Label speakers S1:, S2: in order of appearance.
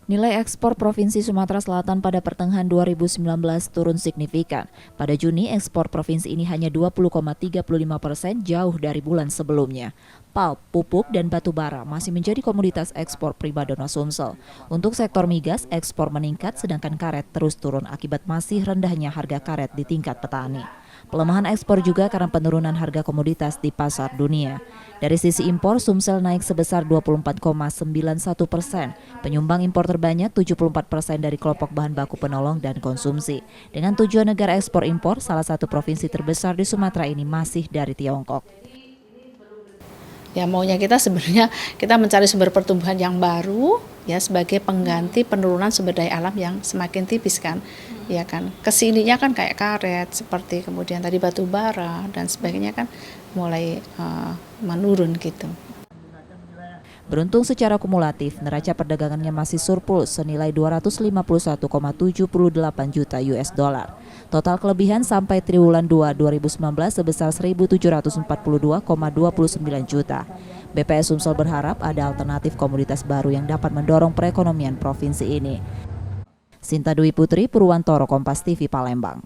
S1: Nilai ekspor Provinsi Sumatera Selatan pada pertengahan 2019 turun signifikan. Pada Juni, ekspor provinsi ini hanya 20,35%, jauh dari bulan sebelumnya. Pulp, pupuk, dan batu bara masih menjadi komoditas ekspor primadona Sumsel. Untuk sektor migas, ekspor meningkat sedangkan karet terus turun akibat masih rendahnya harga karet di tingkat petani. Pelemahan ekspor juga karena penurunan harga komoditas di pasar dunia. Dari sisi impor, Sumsel naik sebesar 24,91%. Penyumbang impor terbanyak 74% dari kelompok bahan baku penolong dan konsumsi. Dengan tujuan negara ekspor impor, salah satu provinsi terbesar di Sumatera ini masih dari Tiongkok.
S2: Ya maunya kita sebenarnya kita mencari sumber pertumbuhan yang baru ya sebagai pengganti penurunan sumber daya alam yang semakin tipis kan. Ya kan. Kesininya kan kayak karet seperti kemudian tadi batu bara dan sebagainya kan mulai menurun gitu.
S1: Beruntung secara kumulatif, neraca perdagangannya masih surplus senilai 251,78 juta US dollar. Total kelebihan sampai triwulan 2 2019 sebesar 1.742,29 juta. BPS Sumsel berharap ada alternatif komoditas baru yang dapat mendorong perekonomian provinsi ini. Sinta Dwi Putri, Purwantoro, Kompas TV, Palembang.